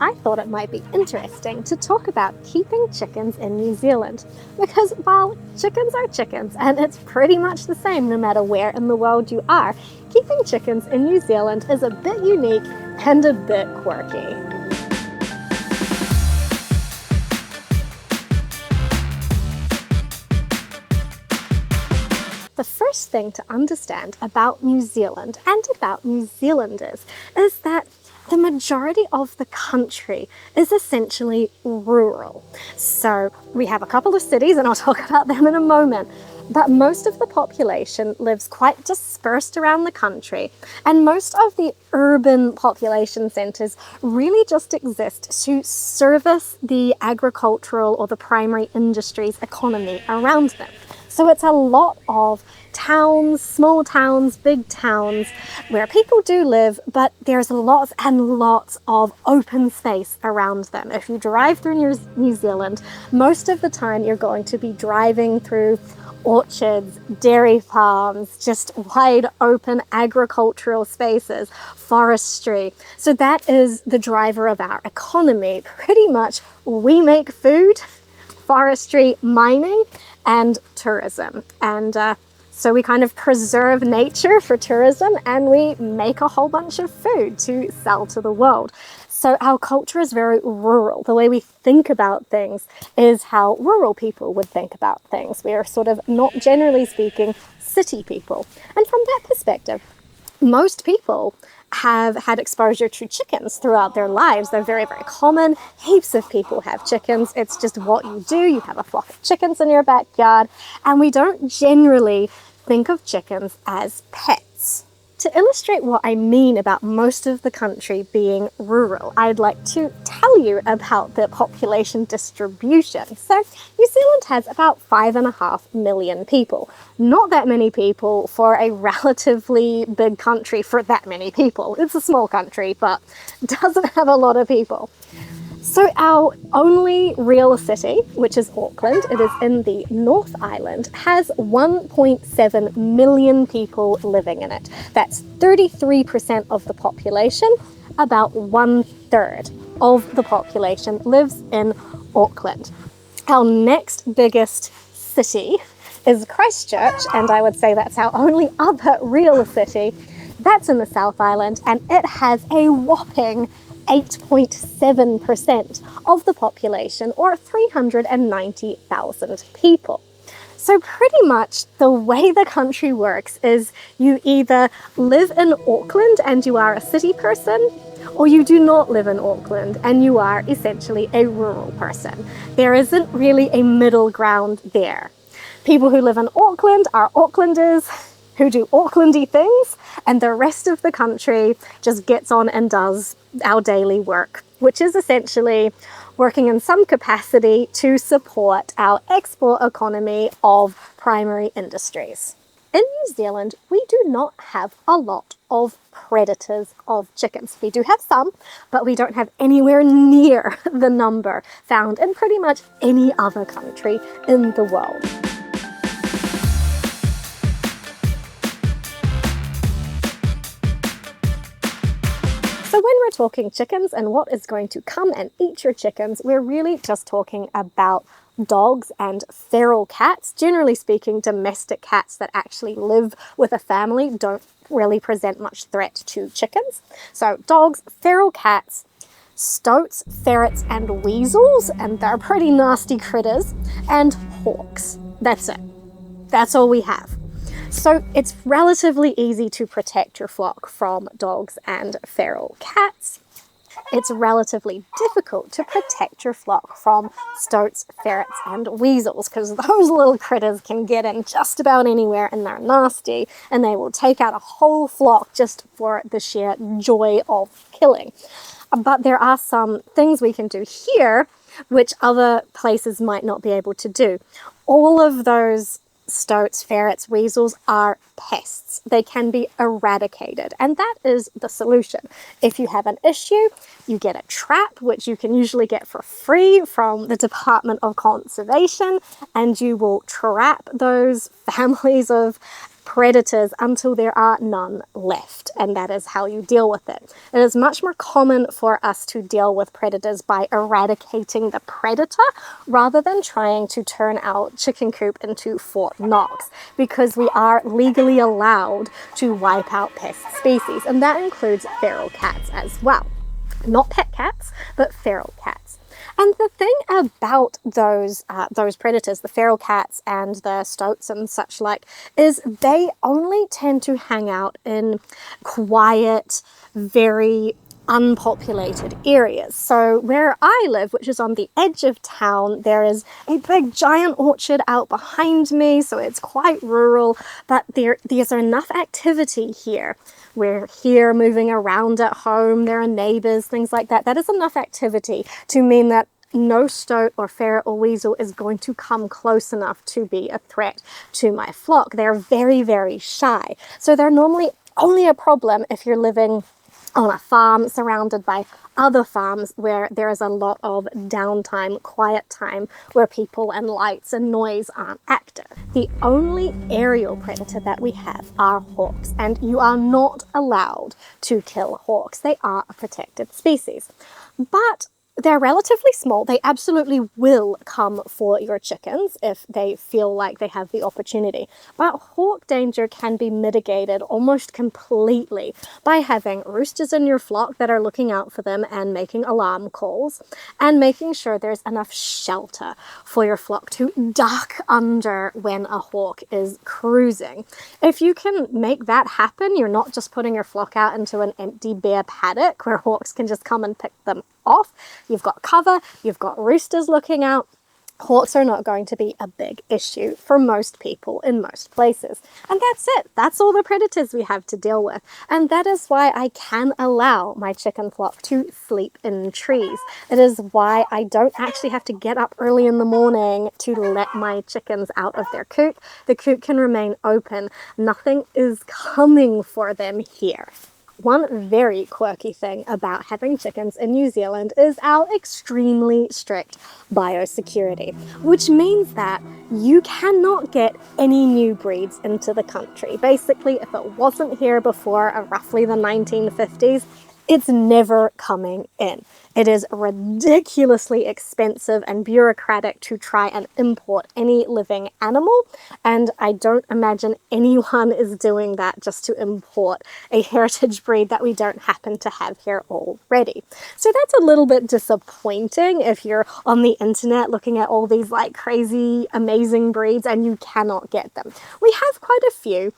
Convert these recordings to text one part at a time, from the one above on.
I thought it might be interesting to talk about keeping chickens in New Zealand. Because while chickens are chickens, and it's pretty much the same no matter where in the world you are, keeping chickens in New Zealand is a bit unique and a bit quirky. The first thing to understand about New Zealand and about New Zealanders is that the majority of the country is essentially rural. So we have a couple of cities, and I'll talk about them in a moment, but most of the population lives quite dispersed around the country, and most of the urban population centres really just exist to service the agricultural or the primary industries economy around them. So it's a lot of towns, small towns, big towns, where people do live, but there's lots and lots of open space around them. If you drive through New Zealand, most of the time you're going to be driving through orchards, dairy farms, just wide open agricultural spaces, forestry. So that is the driver of our economy. Pretty much we make food, forestry, mining, and tourism. And so we kind of preserve nature for tourism, and we make a whole bunch of food to sell to the world. So our culture is very rural. The way we think about things is how rural people would think about things. We are sort of, not generally speaking, city people. And from that perspective, most people have had exposure to chickens throughout their lives. They're very, very common. Heaps of people have chickens. It's just what you do. You have a flock of chickens in your backyard, and we don't generally think of chickens as pets. To illustrate what I mean about most of the country being rural, I'd like to tell you about the population distribution. So New Zealand has about 5.5 million people. Not that many people for a relatively big country for that many people. It's a small country, but doesn't have a lot of people. So our only real city, which is Auckland, it is in the North Island, has 1.7 million people living in it. That's 33% of the population. About 1/3 of the population lives in Auckland. Our next biggest city is Christchurch, and I would say that's our only other real city. That's in the South Island, and it has a whopping 8.7% of the population, or 390,000 people. So pretty much the way the country works is you either live in Auckland and you are a city person, or you do not live in Auckland and you are essentially a rural person. There isn't really a middle ground there. People who live in Auckland are Aucklanders who do Aucklandy things, and the rest of the country just gets on and does our daily work, which is essentially working in some capacity to support our export economy of primary industries. In New Zealand, we do not have a lot of predators of chickens. We do have some, but we don't have anywhere near the number found in pretty much any other country in the world. So when we're talking chickens and what is going to come and eat your chickens, we're really just talking about dogs and feral cats. Generally speaking, domestic cats that actually live with a family don't really present much threat to chickens. So dogs, feral cats, stoats, ferrets, and weasels, and they're pretty nasty critters, and hawks. That's it. That's all we have. So it's relatively easy to protect your flock from dogs and feral cats. It's relatively difficult to protect your flock from stoats, ferrets, and weasels, because those little critters can get in just about anywhere, and they're nasty, and they will take out a whole flock just for the sheer joy of killing. But there are some things we can do here which other places might not be able to do. All of those stoats, ferrets, weasels are pests. They can be eradicated, and that is the solution. If you have an issue, you get a trap, which you can usually get for free from the Department of Conservation, and you will trap those families of predators until there are none left, and that is how you deal with it. It is much more common for us to deal with predators by eradicating the predator rather than trying to turn our chicken coop into Fort Knox, because we are legally allowed to wipe out pest species, and that includes feral cats as well. Not pet cats, but feral cats. And the thing about those predators, the feral cats and the stoats and such like, is they only tend to hang out in quiet, very unpopulated areas. So where I live, which is on the edge of town, there is a big giant orchard out behind me, so it's quite rural, but there's enough activity here. We're here moving around at home, there are neighbors, things like that. That is enough activity to mean that no stoat or ferret or weasel is going to come close enough to be a threat to my flock. They're very, very shy. So they're normally only a problem if you're living on a farm surrounded by other farms where there is a lot of downtime, quiet time, where people and lights and noise aren't active. The only aerial predator that we have are hawks, and you are not allowed to kill hawks. They are a protected species. But they're relatively small. They absolutely will come for your chickens if they feel like they have the opportunity. But hawk danger can be mitigated almost completely by having roosters in your flock that are looking out for them and making alarm calls, and making sure there's enough shelter for your flock to duck under when a hawk is cruising. If you can make that happen, you're not just putting your flock out into an empty bare paddock where hawks can just come and pick them off. You've got cover, you've got roosters looking out. Hawks are not going to be a big issue for most people in most places. And that's it. That's all the predators we have to deal with. And that is why I can allow my chicken flock to sleep in trees. It is why I don't actually have to get up early in the morning to let my chickens out of their coop. The coop can remain open. Nothing is coming for them here. One very quirky thing about having chickens in New Zealand is our extremely strict biosecurity, which means that you cannot get any new breeds into the country. Basically, if it wasn't here before roughly the 1950s, it's never coming in. It is ridiculously expensive and bureaucratic to try and import any living animal, and I don't imagine anyone is doing that just to import a heritage breed that we don't happen to have here already. So that's a little bit disappointing if you're on the internet looking at all these like crazy, amazing breeds and you cannot get them. We have quite a few,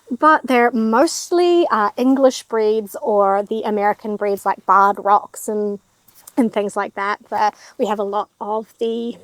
but they're mostly English breeds or the American breeds like Barred Rocks and things like that. We have a lot of the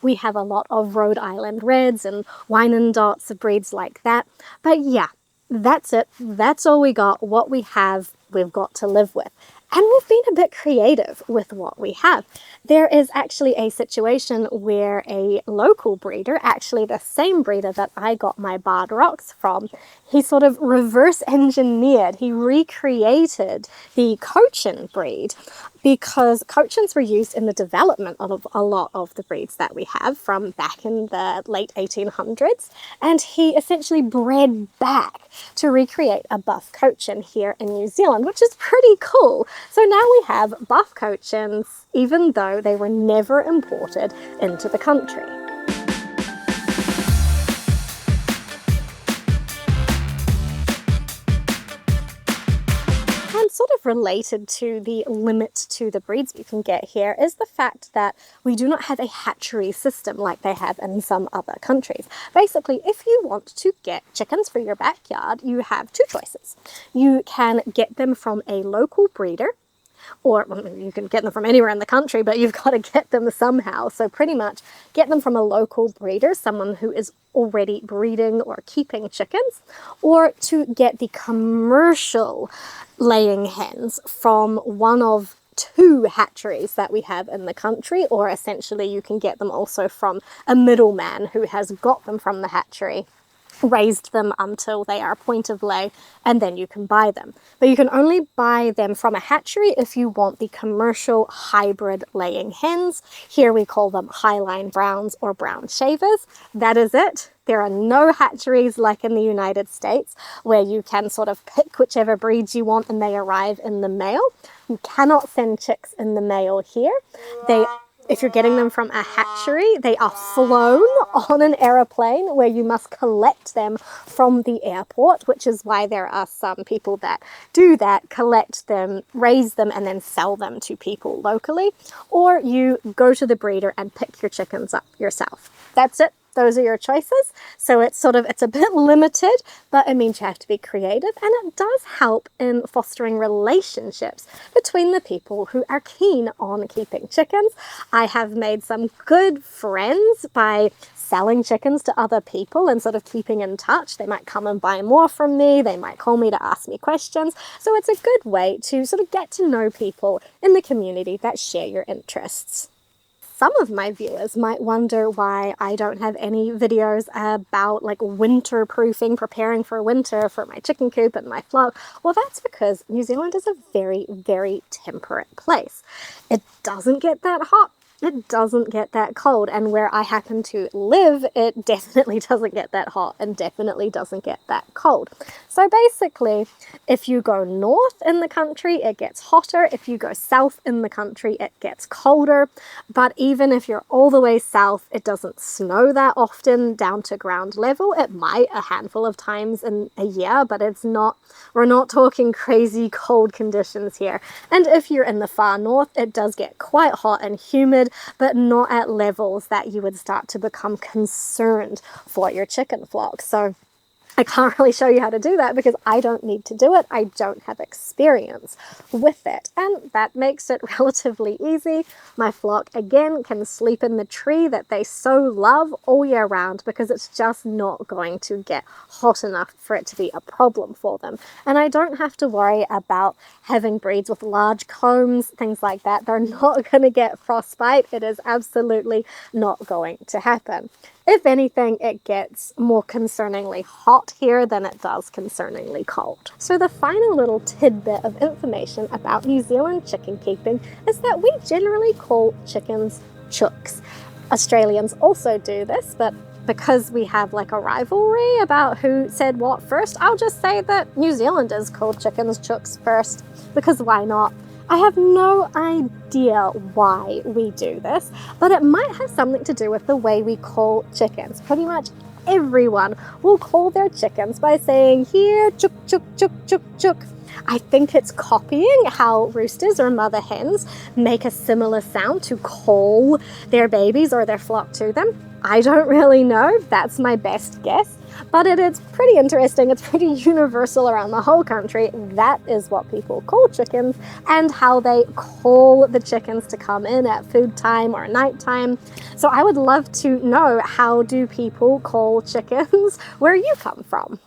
Rhode Island Reds and Wyandottes, breeds like that. But yeah, that's it. That's all we got. What we have, we've got to live with. And we've been a bit creative with what we have. There is actually a situation where a local breeder, actually the same breeder that I got my Barred Rocks from, he sort of reverse engineered, he recreated the Cochin breed, because Cochins were used in the development of a lot of the breeds that we have from back in the late 1800s. And he essentially bred back to recreate a buff Cochin here in New Zealand, which is pretty cool. So now we have buff Cochins, even though they were never imported into the country. And sort of related to the limit to the breeds you can get here is the fact that we do not have a hatchery system like they have in some other countries. Basically, if you want to get chickens for your backyard, you have two choices. You can get them from a local breeder, or you can get them from anywhere in the country, but you've got to get them somehow. So pretty much get them from a local breeder, someone who is already breeding or keeping chickens, or to get the commercial laying hens from one of two hatcheries that we have in the country, or essentially you can get them also from a middleman who has got them from the hatchery raised them until they are point of lay, and then you can buy them. But you can only buy them from a hatchery if you want the commercial hybrid laying hens. Here we call them Highline Browns or brown shavers. That is it. There are no hatcheries like in the United States where you can sort of pick whichever breeds you want and they arrive in the mail. You cannot send chicks in the mail here. If you're getting them from a hatchery, they are flown on an aeroplane where you must collect them from the airport, which is why there are some people that do that, collect them, raise them, and then sell them to people locally. Or you go to the breeder and pick your chickens up yourself. That's it. Those are your choices. So it's a bit limited, but it means you have to be creative, and it does help in fostering relationships between the people who are keen on keeping chickens. I have made some good friends by selling chickens to other people and sort of keeping in touch. They might come and buy more from me. They might call me to ask me questions. So it's a good way to sort of get to know people in the community that share your interests. Some of my viewers might wonder why I don't have any videos about like winter proofing, preparing for winter for my chicken coop and my flock. Well, that's because New Zealand is a very, very temperate place. It doesn't get that hot. It doesn't get that cold, and where I happen to live, it definitely doesn't get that hot and definitely doesn't get that cold. So basically, if you go north in the country, it gets hotter. If you go south in the country, it gets colder. But even if you're all the way south, it doesn't snow that often down to ground level. It might a handful of times in a year, but we're not talking crazy cold conditions here. And if you're in the far north, it does get quite hot and humid, but not at levels that you would start to become concerned for your chicken flock. So I can't really show you how to do that because I don't need to do it. I don't have experience with it. And that makes it relatively easy. My flock, again, can sleep in the tree that they so love all year round because it's just not going to get hot enough for it to be a problem for them. And I don't have to worry about having breeds with large combs, things like that. They're not going to get frostbite. It is absolutely not going to happen. If anything, it gets more concerningly hot here than it does concerningly cold. So the final little tidbit of information about New Zealand chicken keeping is that we generally call chickens chooks. Australians also do this, but because we have like a rivalry about who said what first, I'll just say that New Zealanders called chickens chooks first, because why not? I have no idea why we do this, but it might have something to do with the way we call chickens. Pretty much everyone will call their chickens by saying, here, chook, chook, chook, chook, chook. I think it's copying how roosters or mother hens make a similar sound to call their babies or their flock to them. I don't really know. That's my best guess. But it is pretty interesting. It's pretty universal around the whole country. That is what people call chickens and how they call the chickens to come in at food time or night time. So I would love to know, how do people call chickens where you come from?